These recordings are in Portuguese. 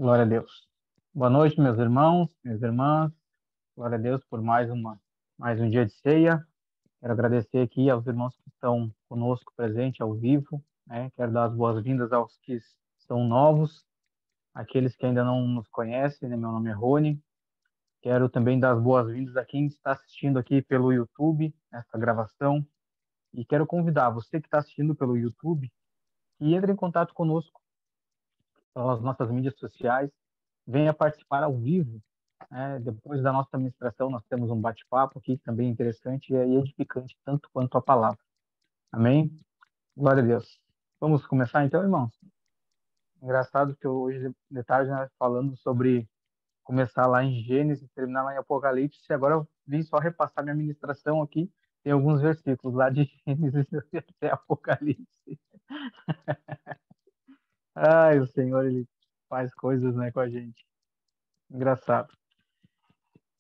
Glória a Deus. Boa noite, meus irmãos, minhas irmãs. Glória a Deus por mais um dia de ceia. Quero agradecer aqui aos irmãos que estão conosco presente ao vivo, né? Quero dar as boas-vindas aos que são novos, aqueles que ainda não nos conhecem, né? Meu nome é Rony. Quero também dar as boas-vindas a quem está assistindo aqui pelo YouTube, essa gravação. E quero convidar você que está assistindo pelo YouTube que entre em contato conosco pelas nossas mídias sociais, venha participar ao vivo, né? Depois da nossa administração, nós temos um bate-papo aqui também interessante e edificante, tanto quanto a palavra. Amém? Glória a Deus. Vamos começar então, irmãos? Engraçado que hoje de tarde nós falando sobre começar lá em Gênesis, terminar lá em Apocalipse, e agora eu vim só repassar minha ministração aqui, tem alguns versículos lá de Gênesis até Apocalipse. Ai, o Senhor, ele faz coisas, né, com a gente. Engraçado.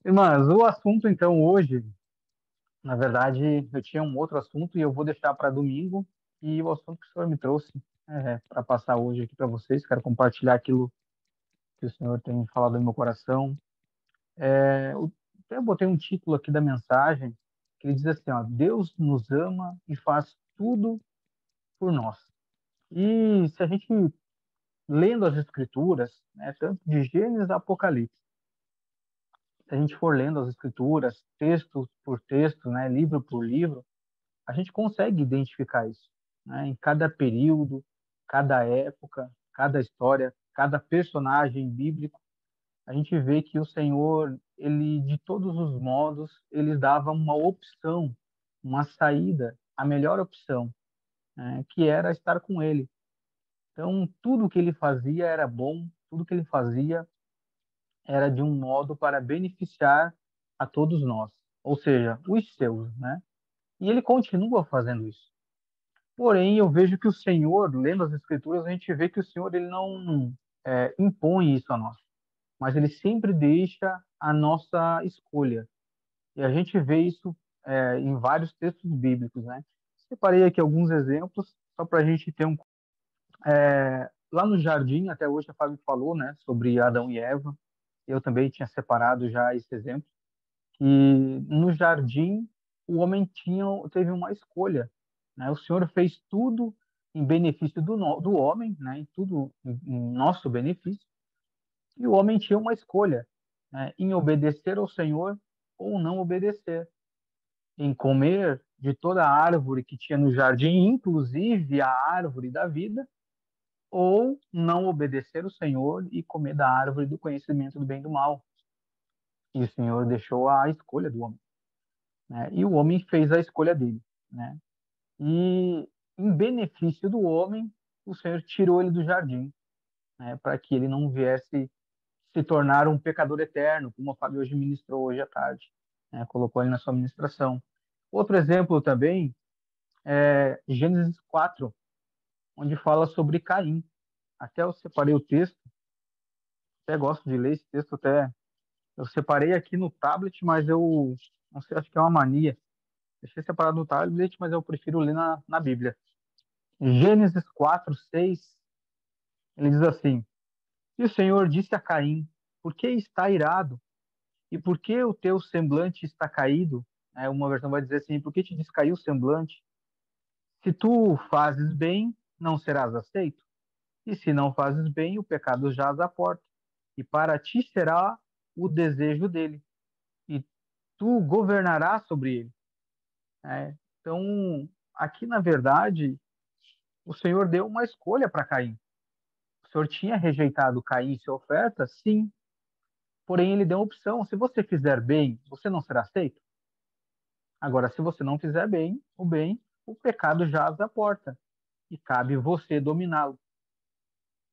Irmãs, o assunto então hoje, na verdade, eu tinha um outro assunto e eu vou deixar para domingo. E o assunto que o Senhor me trouxe para passar hoje aqui para vocês, quero compartilhar aquilo que o Senhor tem falado no meu coração. Eu botei um título aqui da mensagem que ele diz assim, ó, Deus nos ama e faz tudo por nós. E se a gente lendo as Escrituras, né, tanto de Gênesis a Apocalipse, se a gente for lendo as Escrituras, texto por texto, né, livro por livro, a gente consegue identificar isso, né? Em cada período, cada época, cada história, cada personagem bíblico, a gente vê que o Senhor, ele de todos os modos, ele dava uma opção, uma saída, a melhor opção, né? Que era estar com ele. Então, tudo que ele fazia era bom, tudo que ele fazia era de um modo para beneficiar a todos nós, ou seja, os seus, né? E ele continua fazendo isso. Porém, eu vejo que o Senhor, lendo as Escrituras, a gente vê que o Senhor ele não impõe isso a nós, mas ele sempre deixa a nossa escolha. E a gente vê isso em vários textos bíblicos, né? Separei aqui alguns exemplos, só para a gente ter um. Lá no jardim, até hoje a Fábio falou, né, sobre Adão e Eva. Eu também tinha separado já esse exemplo, que no jardim o homem teve uma escolha, né? O Senhor fez tudo em benefício do homem, né? E tudo em nosso benefício, e o homem tinha uma escolha, né? Em obedecer ao Senhor ou não obedecer, em comer de toda a árvore que tinha no jardim, inclusive a árvore da vida, ou não obedecer o Senhor e comer da árvore do conhecimento do bem e do mal. E o Senhor deixou a escolha do homem, né? E o homem fez a escolha dele, né? E em benefício do homem, o Senhor tirou ele do jardim, né? Para que ele não viesse se tornar um pecador eterno, como a Fábio hoje ministrou hoje à tarde, né? Colocou ele na sua ministração. Outro exemplo também é Gênesis 4, onde fala sobre Caim. Até eu separei o texto, até gosto de ler esse texto, até eu separei aqui no tablet, mas eu não sei, acho que é uma mania. Deixei separado no tablet, mas eu prefiro ler na Bíblia. Gênesis 4, 6, ele diz assim: E o Senhor disse a Caim: Por que está irado? E por que o teu semblante está caído? Uma versão vai dizer assim: Por que te descaiu o semblante? Se tu fazes bem, não serás aceito. E se não fazes bem, o pecado jaz à porta. E para ti será o desejo dele. E tu governarás sobre ele. Então, aqui na verdade, o Senhor deu uma escolha para Caim. O Senhor tinha rejeitado Caim e sua oferta? Sim. Porém, ele deu uma opção. Se você fizer bem, você não será aceito? Agora, se você não fizer bem, o pecado jaz à porta e cabe você dominá-lo.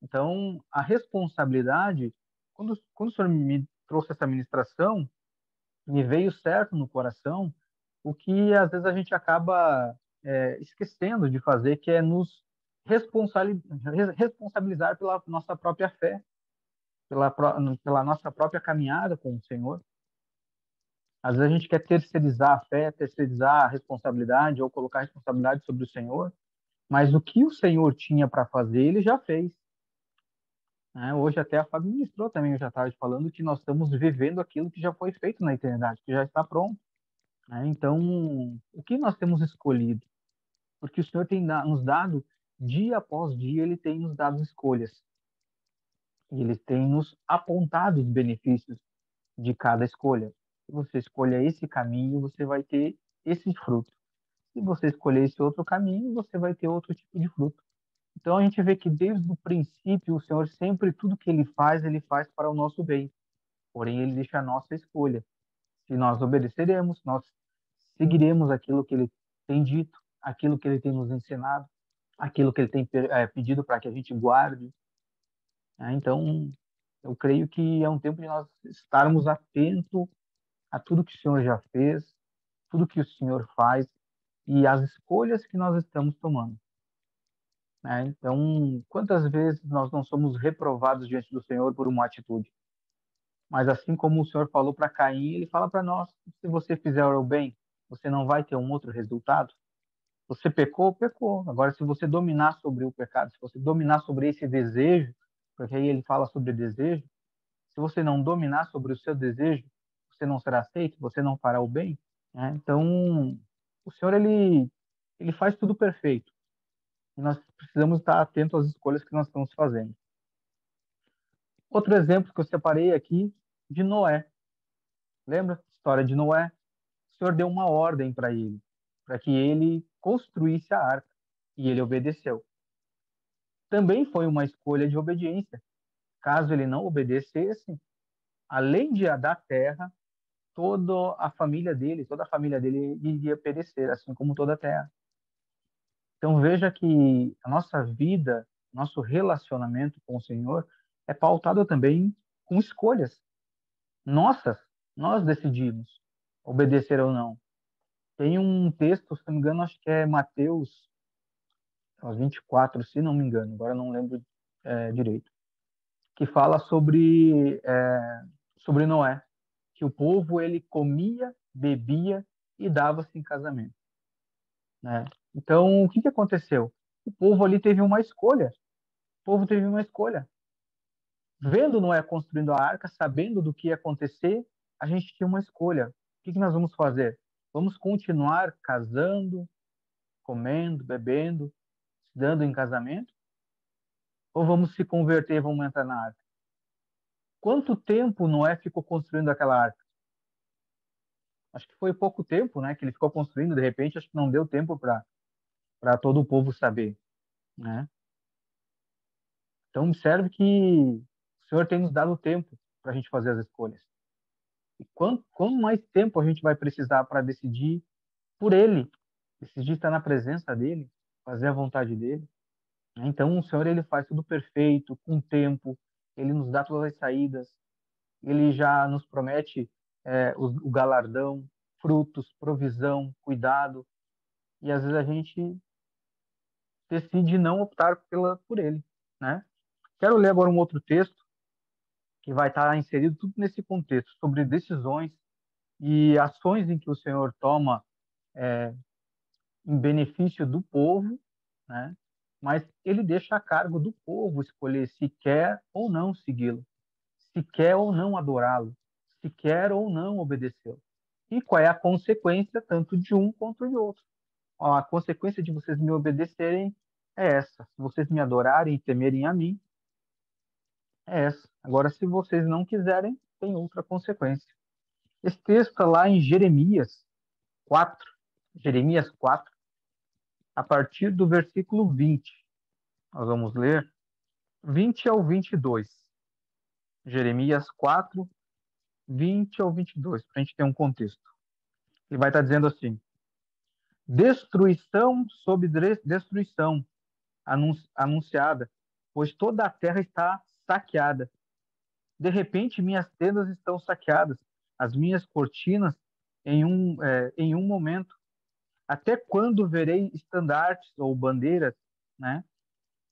Então, a responsabilidade, quando o Senhor me trouxe essa ministração, me veio certo no coração, o que às vezes a gente acaba esquecendo de fazer, que é nos responsabilizar pela nossa própria fé, pela nossa própria caminhada com o Senhor. Às vezes a gente quer terceirizar a fé, terceirizar a responsabilidade ou colocar a responsabilidade sobre o Senhor, mas o que o Senhor tinha para fazer, ele já fez. né? Hoje até a Fábio ministrou também, hoje à tarde, falando que nós estamos vivendo aquilo que já foi feito na eternidade, que já está pronto, né? Então, o que nós temos escolhido? Porque o Senhor tem nos dado, dia após dia, Ele tem nos dado escolhas. E Ele tem nos apontado os benefícios de cada escolha. Se você escolher esse caminho, você vai ter esse fruto. Se você escolher esse outro caminho, você vai ter outro tipo de fruto. Então a gente vê que desde o princípio o Senhor sempre tudo que ele faz para o nosso bem. Porém ele deixa a nossa escolha. Se nós obedeceremos, nós seguiremos aquilo que ele tem dito, aquilo que ele tem nos ensinado, aquilo que ele tem pedido para que a gente guarde, né? Então eu creio que é um tempo de nós estarmos atentos a tudo que o Senhor já fez, tudo que o Senhor faz e as escolhas que nós estamos tomando, né? Então, quantas vezes nós não somos reprovados diante do Senhor por uma atitude? Mas assim como o Senhor falou para Caim, ele fala para nós: se você fizer o bem, você não vai ter um outro resultado. Você pecou, pecou. Agora, se você dominar sobre o pecado, se você dominar sobre esse desejo, porque aí ele fala sobre desejo, se você não dominar sobre o seu desejo, você não será aceito, você não fará o bem, né? Então, o Senhor ele faz tudo perfeito. E nós precisamos estar atentos às escolhas que nós estamos fazendo. Outro exemplo que eu separei aqui de Noé. Lembra a história de Noé? O Senhor deu uma ordem para que ele construísse a arca, e ele obedeceu. Também foi uma escolha de obediência. Caso ele não obedecesse, além de da terra, toda a família dele iria perecer, assim como toda a terra. Então veja que a nossa vida, nosso relacionamento com o Senhor é pautado também com escolhas nossas. Nós decidimos obedecer ou não. Tem um texto, se não me engano, acho que é Mateus 24, se não me engano, agora não lembro direito, que fala sobre Noé, que o povo ele comia, bebia e dava-se em casamento, né? Então, o que que aconteceu? O povo ali teve uma escolha. O povo teve uma escolha. Vendo Noé construindo a arca, sabendo do que ia acontecer, a gente tinha uma escolha. O que que nós vamos fazer? Vamos continuar casando, comendo, bebendo, se dando em casamento? Ou vamos se converter e vamos entrar na arca? Quanto tempo Noé ficou construindo aquela arca? Acho que foi pouco tempo, né, que ele ficou construindo. De repente, acho que não deu tempo para todo o povo saber, né? Então, observe que o Senhor tem nos dado tempo para a gente fazer as escolhas. E quanto mais tempo a gente vai precisar para decidir por Ele, decidir estar na presença dEle, fazer a vontade dEle, né? Então, o Senhor ele faz tudo perfeito, com tempo, Ele nos dá todas as saídas, Ele já nos promete o galardão, frutos, provisão, cuidado, e às vezes a gente decide não optar por Ele, né? Quero ler agora um outro texto que vai estar inserido tudo nesse contexto, sobre decisões e ações em que o Senhor toma em benefício do povo, né? Mas ele deixa a cargo do povo escolher se quer ou não segui-lo, se quer ou não adorá-lo, se quer ou não obedecê-lo. E qual é a consequência tanto de um quanto de outro? A consequência de vocês me obedecerem é essa. Se vocês me adorarem e temerem a mim, é essa. Agora, se vocês não quiserem, tem outra consequência. Esse texto está lá em Jeremias 4, Jeremias 4, a partir do versículo 20. Nós vamos ler 20 ao 22. Jeremias 4, 20 ao 22, para a gente ter um contexto. Ele vai estar dizendo assim: destruição sobre destruição anunciada, pois toda a terra está saqueada. De repente, minhas tendas estão saqueadas, as minhas cortinas em um momento. Até quando verei estandartes ou bandeiras, né?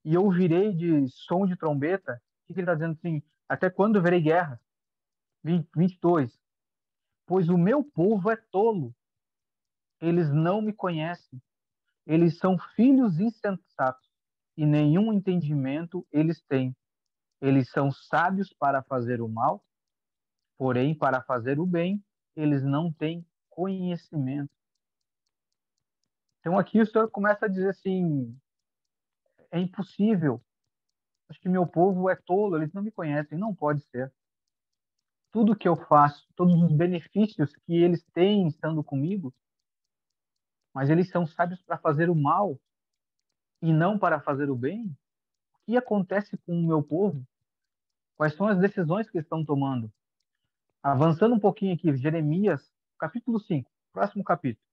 E ouvirei de som de trombeta? O que ele está dizendo assim? Até quando verei guerra? 22. Pois o meu povo é tolo, eles não me conhecem, eles são filhos insensatos e nenhum entendimento eles têm. Eles são sábios para fazer o mal, porém, para fazer o bem, eles não têm conhecimento. Então, aqui o Senhor começa a dizer assim: é impossível. Acho que meu povo é tolo, eles não me conhecem. Não pode ser. Tudo que eu faço, todos os benefícios que eles têm estando comigo, mas eles são sábios para fazer o mal e não para fazer o bem. O que acontece com o meu povo? Quais são as decisões que estão tomando? Avançando um pouquinho aqui, Jeremias, capítulo 5, próximo capítulo.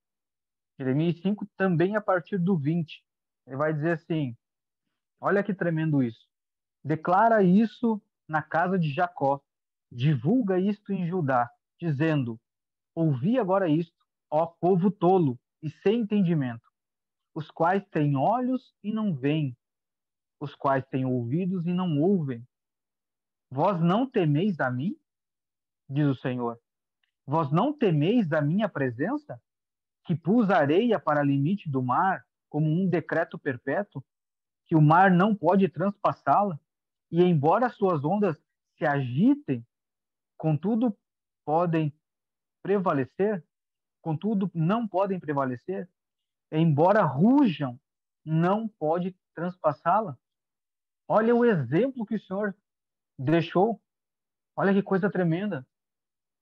Jeremias 5, também a partir do 20. Ele vai dizer assim: olha que tremendo isso. Declara isso na casa de Jacó, divulga isto em Judá, dizendo: ouvi agora isto, ó povo tolo e sem entendimento, os quais têm olhos e não veem, os quais têm ouvidos e não ouvem. Vós não temeis a mim, diz o Senhor. Vós não temeis a minha presença, que pus a areia para limite do mar, como um decreto perpétuo, que o mar não pode transpassá-la, e embora as suas ondas se agitem, contudo podem prevalecer, contudo não podem prevalecer, embora rujam, não pode transpassá-la. Olha o exemplo que o Senhor deixou. Olha que coisa tremenda.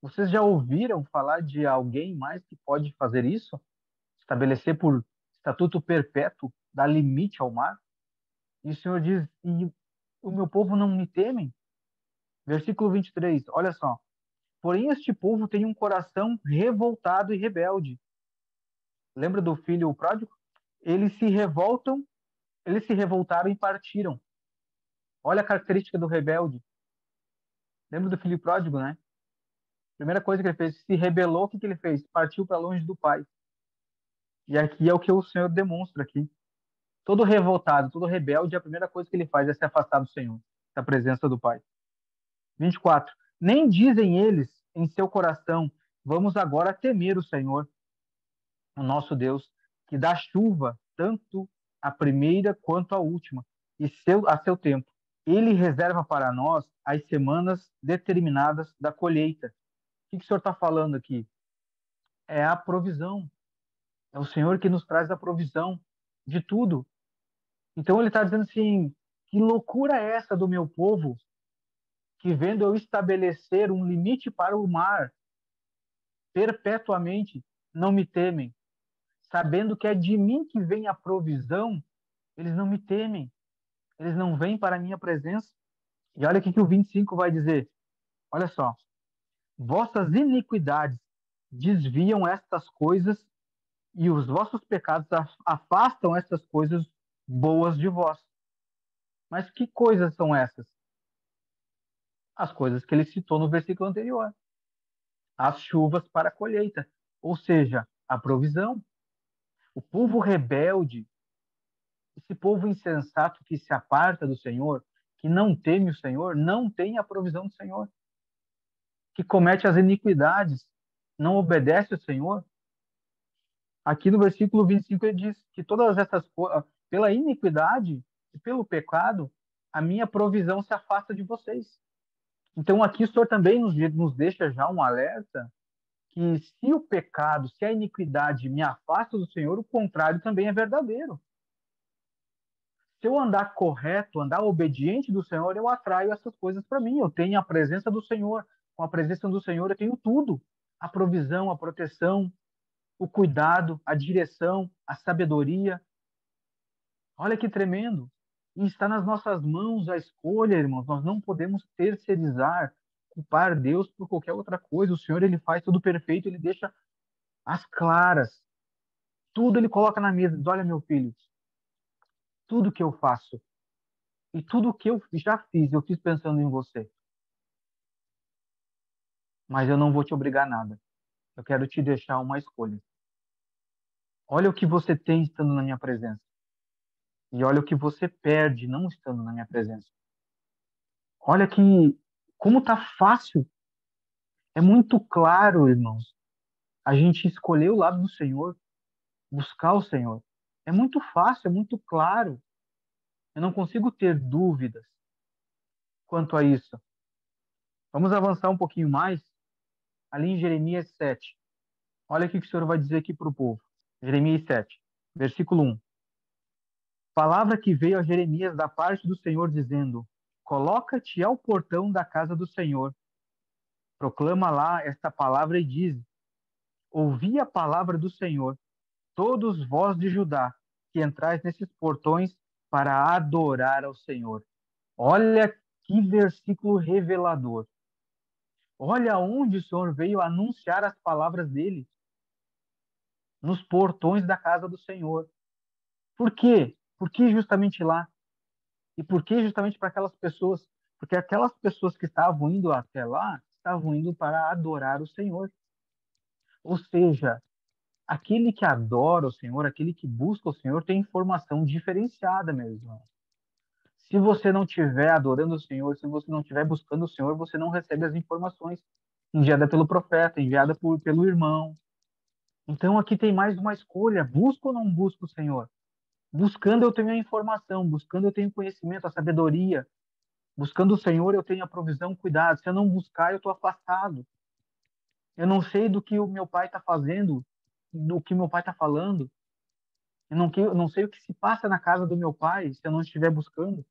Vocês já ouviram falar de alguém mais que pode fazer isso? Estabelecer por estatuto perpétuo, dar limite ao mar? E o Senhor diz: e o meu povo não me temem? Versículo 23, olha só. Porém, este povo tem um coração revoltado e rebelde. Lembra do filho pródigo? Eles se revoltam, eles se revoltaram e partiram. Olha a característica do rebelde. Lembra do filho pródigo, né? Primeira coisa que ele fez, se rebelou, o que ele fez? Partiu para longe do pai. E aqui é o que o Senhor demonstra aqui. Todo revoltado, todo rebelde, a primeira coisa que ele faz é se afastar do Senhor, da presença do Pai. 24. Nem dizem eles em seu coração: vamos agora temer o Senhor, o nosso Deus, que dá chuva tanto a primeira quanto a última, e a seu tempo. Ele reserva para nós as semanas determinadas da colheita. O que o Senhor está falando aqui? É a provisão. É o Senhor que nos traz a provisão de tudo. Então ele está dizendo assim: que loucura é essa do meu povo, que vendo eu estabelecer um limite para o mar, perpetuamente não me temem, sabendo que é de mim que vem a provisão, eles não me temem, eles não vêm para a minha presença. E olha o que o 25 vai dizer. Olha só. Vossas iniquidades desviam estas coisas e os vossos pecados afastam estas coisas boas de vós. Mas que coisas são essas? As coisas que ele citou no versículo anterior. As chuvas para a colheita, ou seja, a provisão. O povo rebelde, esse povo insensato que se aparta do Senhor, que não teme o Senhor, não tem a provisão do Senhor, que comete as iniquidades, não obedece ao Senhor. Aqui no versículo 25 ele diz que todas essas coisas, pela iniquidade e pelo pecado, a minha provisão se afasta de vocês. Então aqui o Senhor também nos deixa já um alerta que se o pecado, se a iniquidade me afasta do Senhor, o contrário também é verdadeiro. Se eu andar correto, andar obediente do Senhor, eu atraio essas coisas para mim. Eu tenho a presença do Senhor. Com a presença do Senhor, eu tenho tudo: a provisão, a proteção, o cuidado, a direção, a sabedoria. Olha que tremendo! E está nas nossas mãos a escolha, irmãos. Nós não podemos terceirizar, culpar Deus por qualquer outra coisa. O Senhor, ele faz tudo perfeito, ele deixa as claras. Tudo ele coloca na mesa. Diz: olha, meu filho, tudo que eu faço e tudo que eu já fiz, eu fiz pensando em você. Mas eu não vou te obrigar a nada. Eu quero te deixar uma escolha. Olha o que você tem estando na minha presença. E olha o que você perde não estando na minha presença. Olha que como tá fácil. É muito claro, irmãos. A gente escolher o lado do Senhor, buscar o Senhor. É muito fácil, é muito claro. Eu não consigo ter dúvidas. quanto a isso. Vamos avançar um pouquinho mais, ali em Jeremias 7. Olha o que o Senhor vai dizer aqui para o povo. Jeremias 7, versículo 1. Palavra que veio a Jeremias da parte do Senhor, dizendo: Coloca-te ao portão da casa do Senhor, proclama lá esta palavra e diz: Ouvi a palavra do Senhor, todos vós de Judá, que entrais nesses portões para adorar ao Senhor. Olha que versículo revelador. Olha onde o Senhor veio anunciar as palavras dele, nos portões da casa do Senhor. Por quê? Por que justamente lá? E por que justamente para aquelas pessoas? Porque aquelas pessoas que estavam indo até lá, estavam indo para adorar o Senhor. Ou seja, aquele que adora o Senhor, aquele que busca o Senhor, tem informação diferenciada, meu irmão. Se você não estiver adorando o Senhor, se você não estiver buscando o Senhor, você não recebe as informações enviadas pelo profeta, enviada pelo irmão. Então aqui tem mais uma escolha: busco ou não busco o Senhor? Buscando eu tenho a informação, buscando eu tenho conhecimento, a sabedoria. Buscando o Senhor eu tenho a provisão, o cuidado. Se eu não buscar, eu estou afastado. Eu não sei do que o meu pai está fazendo, do que meu pai está falando. Eu não sei o que se passa na casa do meu pai se eu não estiver buscando.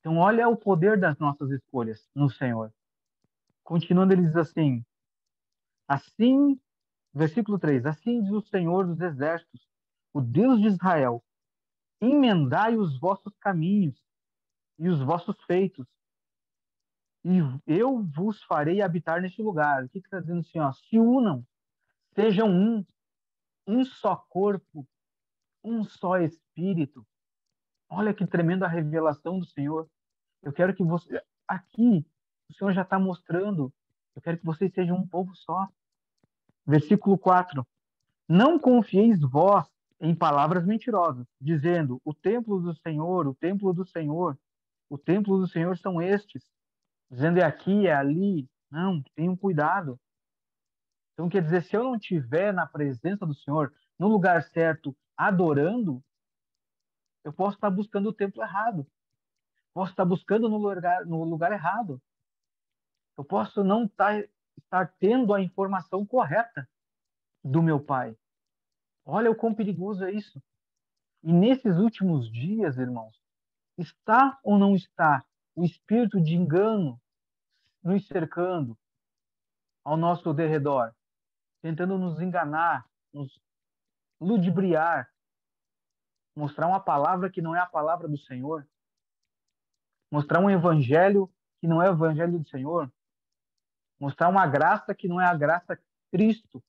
Então, olha o poder das nossas escolhas no Senhor. Continuando, ele diz assim, versículo 3: Assim diz o Senhor dos Exércitos, o Deus de Israel: emendai os vossos caminhos e os vossos feitos, e eu vos farei habitar neste lugar. O que está dizendo assim? Ó, se unam, sejam um só corpo, um só espírito. Olha que tremenda revelação do Senhor. Eu quero que você, aqui, o Senhor já está mostrando, eu quero que vocês sejam um povo só. Versículo 4: Não confieis vós em palavras mentirosas, dizendo: o templo do Senhor, o templo do Senhor, o templo do Senhor são estes, dizendo é aqui, é ali. Não, tenham cuidado. Então, quer dizer, se eu não estiver na presença do Senhor, no lugar certo, adorando, eu posso estar buscando o templo errado. Posso estar buscando no lugar errado. Eu posso não estar tendo a informação correta do meu Pai. Olha o quão perigoso é isso. E nesses últimos dias, irmãos, está ou não está o espírito de engano nos cercando ao nosso derredor, tentando nos enganar, nos ludibriar, mostrar uma palavra que não é a palavra do Senhor, mostrar um evangelho que não é o evangelho do Senhor, mostrar uma graça que não é a graça de Cristo.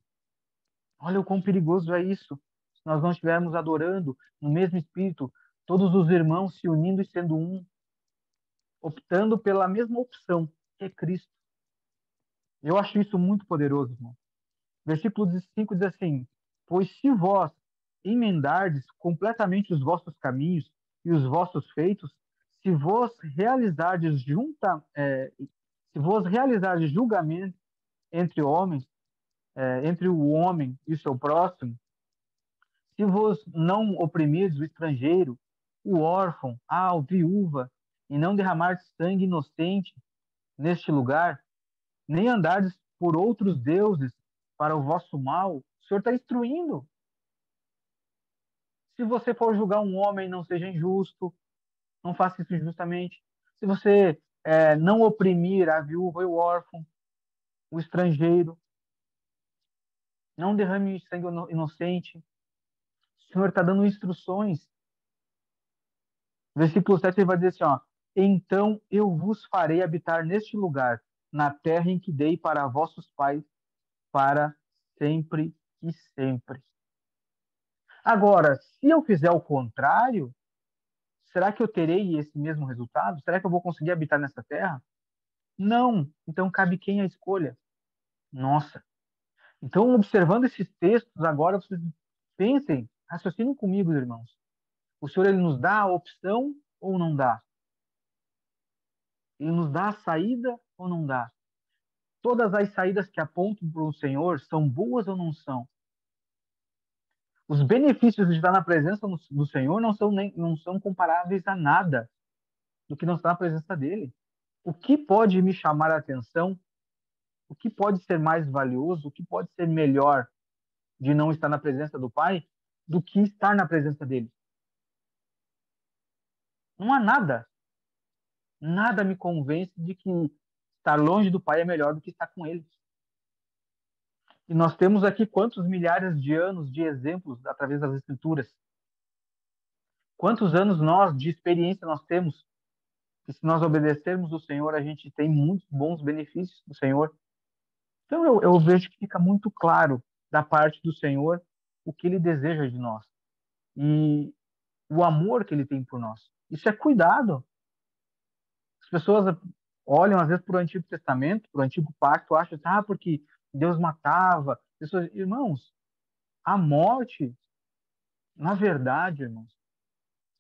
Olha o quão perigoso é isso. Se nós não estivermos adorando no mesmo espírito, todos os irmãos se unindo e sendo um, optando pela mesma opção, que é Cristo. Eu acho isso muito poderoso, irmão. Versículo 5 diz assim: Pois se vós emendardes completamente os vossos caminhos e os vossos feitos, se vos realizardes se vos realizardes julgamento entre homens, entre o homem e o seu próximo, se vos não oprimirdes o estrangeiro, o órfão, a viúva, e não derramardes sangue inocente neste lugar, nem andardes por outros deuses para o vosso mal, o Senhor está instruindo. Se você for julgar um homem, não seja injusto, não faça isso injustamente. Se você não oprimir a viúva e o órfão, o estrangeiro, não derrame sangue inocente. O Senhor está dando instruções. Versículo 7 ele vai dizer assim, ó: Então eu vos farei habitar neste lugar, na terra em que dei para vossos pais, para sempre e sempre. Agora, se eu fizer o contrário, será que eu terei esse mesmo resultado? Será que eu vou conseguir habitar nessa terra? Não. Então cabe quem a escolha? Nossa. Então, observando esses textos agora, vocês pensem, raciocinem comigo, irmãos. O Senhor ele nos dá a opção ou não dá? Ele nos dá a saída ou não dá? Todas as saídas que apontam para o Senhor são boas ou não são? Os benefícios de estar na presença do Senhor não são comparáveis a nada do que não está na presença dele. O que pode me chamar a atenção? O que pode ser mais valioso? O que pode ser melhor de não estar na presença do Pai do que estar na presença dele? Não há nada. Nada me convence de que estar longe do Pai é melhor do que estar com ele. E nós temos aqui quantos milhares de anos de exemplos através das Escrituras? Quantos anos nós de experiência nós temos? Que se nós obedecermos o Senhor, a gente tem muitos bons benefícios do Senhor. Então eu vejo que fica muito claro da parte do Senhor o que ele deseja de nós e o amor que ele tem por nós. Isso é cuidado. As pessoas olham às vezes para o Antigo Testamento, para o Antigo Pacto, acham que porque Deus matava pessoas. Irmãos, a morte, na verdade, irmãos,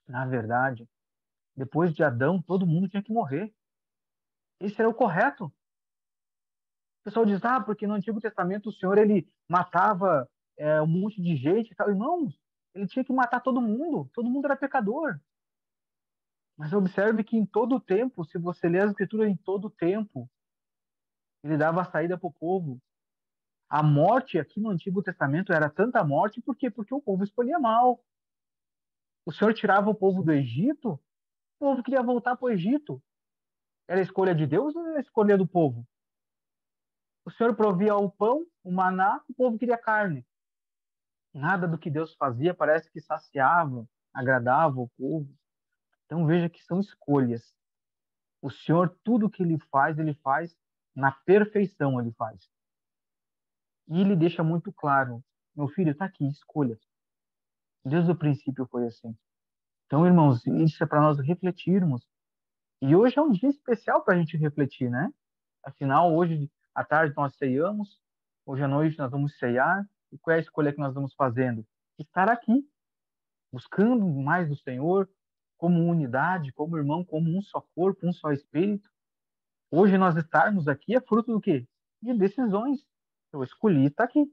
na verdade, depois de Adão, todo mundo tinha que morrer. Esse era o correto. O pessoal diz, porque no Antigo Testamento o Senhor ele matava um monte de gente e tal. Irmãos, ele tinha que matar todo mundo era pecador. Mas observe que em todo o tempo, se você ler as Escrituras em todo o tempo, ele dava a saída para o povo. A morte aqui no Antigo Testamento era tanta morte, por quê? Porque o povo escolhia mal. O Senhor tirava o povo do Egito, o povo queria voltar para o Egito. Era a escolha de Deus ou era a escolha do povo? O Senhor provia o pão, o maná, o povo queria carne. Nada do que Deus fazia parece que saciava, agradava o povo. Então veja que são escolhas. O Senhor, tudo que ele faz na perfeição, ele faz. E ele deixa muito claro, meu filho, está aqui, escolha. Desde o princípio foi assim. Então, irmãos, isso é para nós refletirmos. E hoje é um dia especial para a gente refletir, né? Afinal, hoje à tarde nós ceiamos, hoje à noite nós vamos ceiar. E qual é a escolha que nós vamos fazendo? Estar aqui, buscando mais do Senhor, como unidade, como irmão, como um só corpo, um só espírito. Hoje nós estarmos aqui é fruto do quê? De decisões. Eu escolhi estar aqui.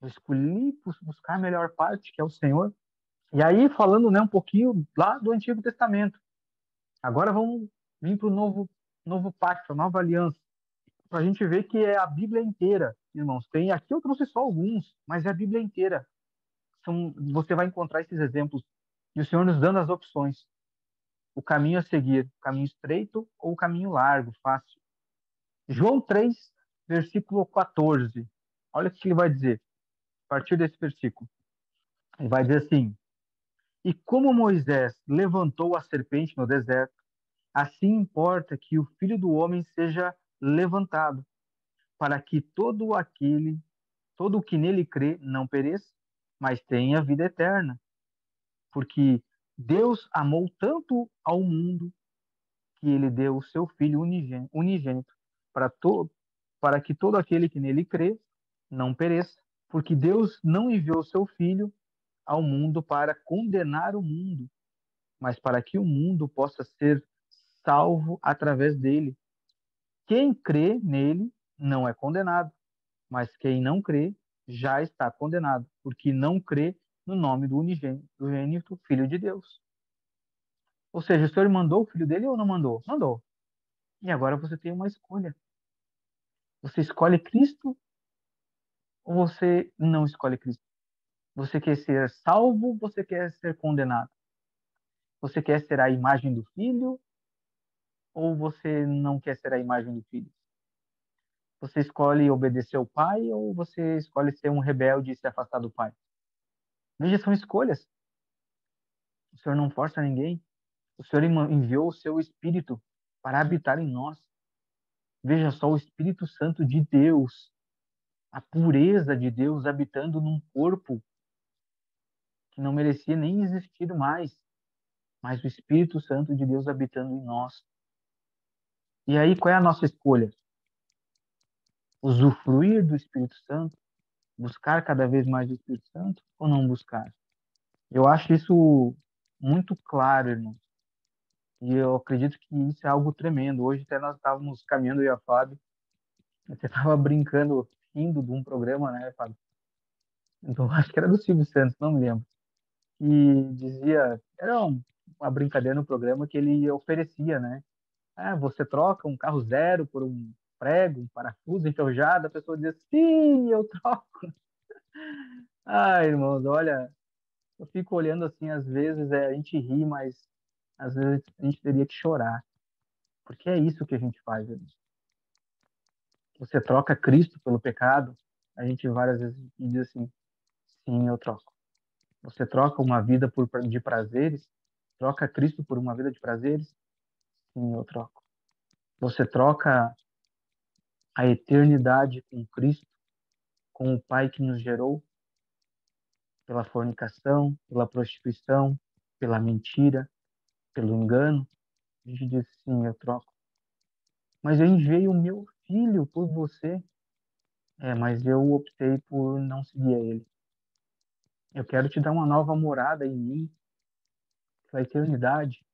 Eu escolhi buscar a melhor parte, que é o Senhor. E aí, falando, né, um pouquinho lá do Antigo Testamento. Agora vamos vir para o novo pacto, a nova aliança, para a gente ver que é a Bíblia inteira, irmãos. Tem aqui eu trouxe só alguns, mas é a Bíblia inteira. Você vai encontrar esses exemplos e o Senhor nos dando as opções, o caminho a seguir, o caminho estreito ou o caminho largo, fácil. João 3, versículo 14. Olha o que ele vai dizer a partir desse versículo. Ele vai dizer assim: E como Moisés levantou a serpente no deserto, assim importa que o Filho do Homem seja levantado, para que todo o que nele crê, não pereça, mas tenha vida eterna. Porque Deus amou tanto ao mundo que ele deu o seu Filho unigênito para, para que todo aquele que nele crê não pereça. Porque Deus não enviou o seu Filho ao mundo para condenar o mundo, mas para que o mundo possa ser salvo através dele. Quem crê nele não é condenado, mas quem não crê já está condenado, porque não crê no nome do unigênito Filho de Deus. Ou seja, o Senhor mandou o Filho dele ou não mandou? Mandou. E agora você tem uma escolha. Você escolhe Cristo ou você não escolhe Cristo? Você quer ser salvo ou você quer ser condenado? Você quer ser a imagem do Filho ou você não quer ser a imagem do Filho? Você escolhe obedecer ao pai ou você escolhe ser um rebelde e se afastar do pai? Veja, são escolhas. O Senhor não força ninguém. O Senhor enviou o seu Espírito para habitar em nós. Veja só o Espírito Santo de Deus, a pureza de Deus habitando num corpo que não merecia nem existir mais, mas o Espírito Santo de Deus habitando em nós. E aí, qual é a nossa escolha? Usufruir do Espírito Santo? Buscar cada vez mais o Espírito Santo ou não buscar? Eu acho isso muito claro, irmão. E eu acredito que isso é algo tremendo. Hoje até nós estávamos caminhando, eu e a Fábio, você estava brincando, rindo de um programa, né, Fábio? Então, acho que era do Silvio Santos, não me lembro. E dizia, uma brincadeira no programa que ele oferecia, né? Você troca um carro zero por um prego, um parafuso enferrujado, a pessoa diz, sim, eu troco. Ai, irmãos, olha, eu fico olhando assim, às vezes a gente ri, mas às vezes a gente teria que chorar, porque é isso que a gente faz, irmãos. Você troca Cristo pelo pecado, a gente várias vezes diz assim, sim, eu troco. Você troca uma vida de prazeres, troca Cristo por uma vida de prazeres, sim, eu troco. Você troca a eternidade com Cristo, com o Pai que nos gerou, pela fornicação, pela prostituição, pela mentira, pelo engano. A gente diz, sim, eu troco. Mas eu enviei o meu filho por você. Mas eu optei por não seguir a ele. Eu quero te dar uma nova morada em mim, pela eternidade.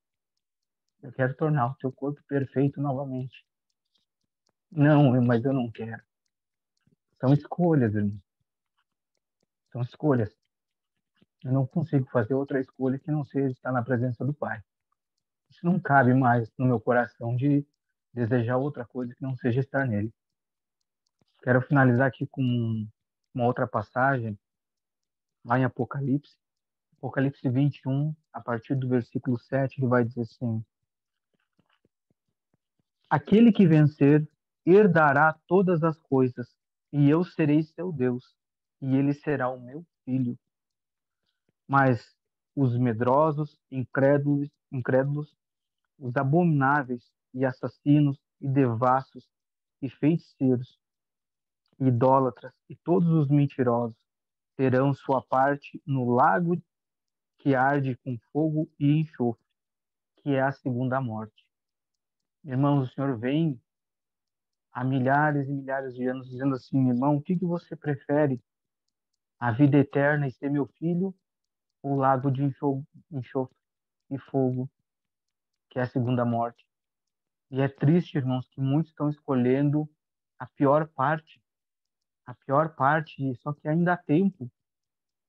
Eu quero tornar o teu corpo perfeito novamente. Não, mas eu não quero. São escolhas, irmão. São escolhas. Eu não consigo fazer outra escolha que não seja estar na presença do Pai. Isso não cabe mais no meu coração de desejar outra coisa que não seja estar nele. Quero finalizar aqui com uma outra passagem, lá em Apocalipse. Apocalipse 21, a partir do versículo 7, ele vai dizer assim: Aquele que vencer herdará todas as coisas, e eu serei seu Deus, e ele será o meu filho. Mas os medrosos, incrédulos, os abomináveis e assassinos e devassos e feiticeiros, e idólatras e todos os mentirosos terão sua parte no lago que arde com fogo e enxofre, que é a segunda morte. Irmãos, o Senhor vem há milhares e milhares de anos dizendo assim, irmão, o que que você prefere? A vida eterna e ser meu filho, ou o lago de enxofre e fogo, que é a segunda morte? E é triste, irmãos, que muitos estão escolhendo a a pior parte, só que ainda há tempo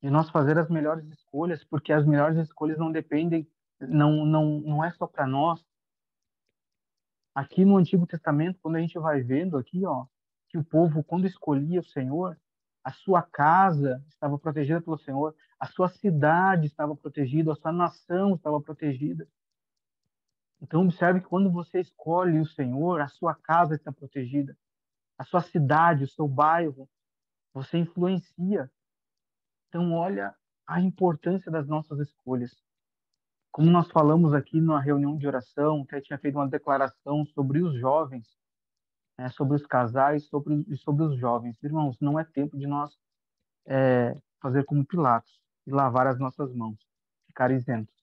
de nós fazer as melhores escolhas, porque as melhores escolhas não dependem, não é só para nós. Aqui no Antigo Testamento, quando a gente vai vendo aqui, ó, que o povo, quando escolhia o Senhor, a sua casa estava protegida pelo Senhor, a sua cidade estava protegida, a sua nação estava protegida. Então, observe que quando você escolhe o Senhor, a sua casa está protegida, a sua cidade, o seu bairro, você influencia. Então, olha a importância das nossas escolhas. Como nós falamos aqui na reunião de oração, que eu tinha feito uma declaração sobre os jovens, sobre os casais e sobre os jovens. Irmãos, não é tempo de nós fazer como Pilatos e lavar as nossas mãos, ficar isentos.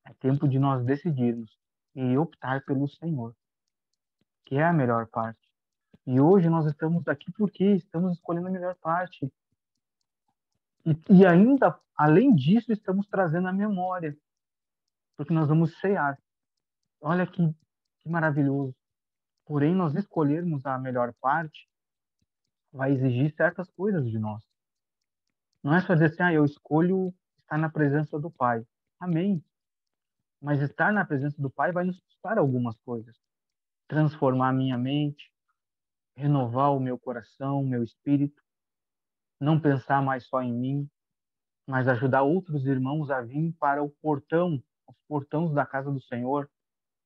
É tempo de nós decidirmos e optar pelo Senhor, que é a melhor parte. E hoje nós estamos aqui porque estamos escolhendo a melhor parte. E ainda, além disso, estamos trazendo a memória, porque nós vamos cear. Olha que maravilhoso. Porém, nós escolhermos a melhor parte vai exigir certas coisas de nós. Não é só dizer assim, eu escolho estar na presença do Pai. Amém. Mas estar na presença do Pai vai nos custar algumas coisas. Transformar a minha mente, renovar o meu coração, o meu espírito, não pensar mais só em mim, mas ajudar outros irmãos a vir para o portão, os portões da casa do Senhor,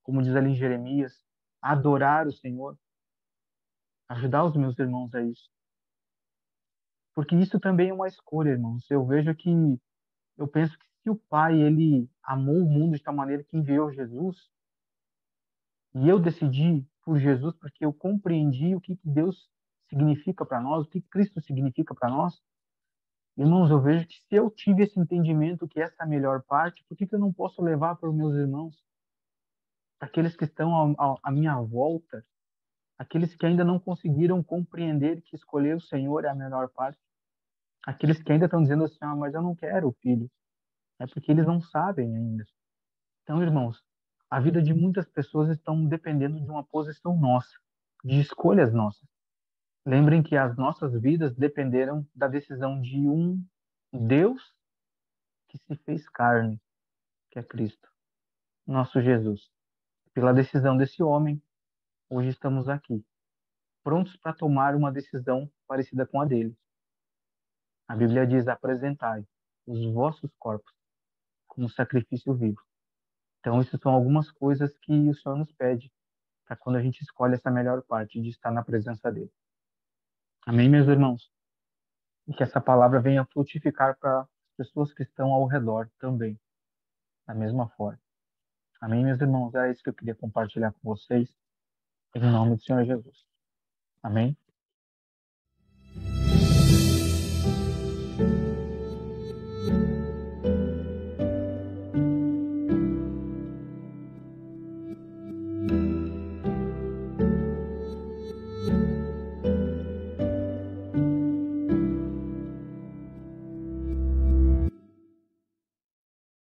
como diz ali em Jeremias, adorar o Senhor, ajudar os meus irmãos a isso. Porque isso também é uma escolha, irmãos. Eu penso que se o Pai, ele amou o mundo de tal maneira que enviou Jesus, e eu decidi por Jesus porque eu compreendi o que Deus significa para nós, o que Cristo significa para nós. Irmãos, eu vejo que se eu tive esse entendimento que essa é a melhor parte, por que eu não posso levar para os meus irmãos, para aqueles que estão à minha volta, aqueles que ainda não conseguiram compreender que escolher o Senhor é a melhor parte, aqueles que ainda estão dizendo assim, mas eu não quero o filho, é porque eles não sabem ainda. Então, irmãos, a vida de muitas pessoas estão dependendo de uma posição nossa, de escolhas nossas. Lembrem que as nossas vidas dependeram da decisão de um Deus que se fez carne, que é Cristo, nosso Jesus. pela decisão desse homem, hoje estamos aqui, prontos para tomar uma decisão parecida com a dele. A Bíblia diz: apresentai os vossos corpos como sacrifício vivo. Então, isso são algumas coisas que o Senhor nos pede para quando a gente escolhe essa melhor parte de estar na presença dele. Amém, meus irmãos? E que essa palavra venha frutificar para as pessoas que estão ao redor também, da mesma forma. Amém, meus irmãos? Era isso que eu queria compartilhar com vocês, em nome do Senhor Jesus. Amém?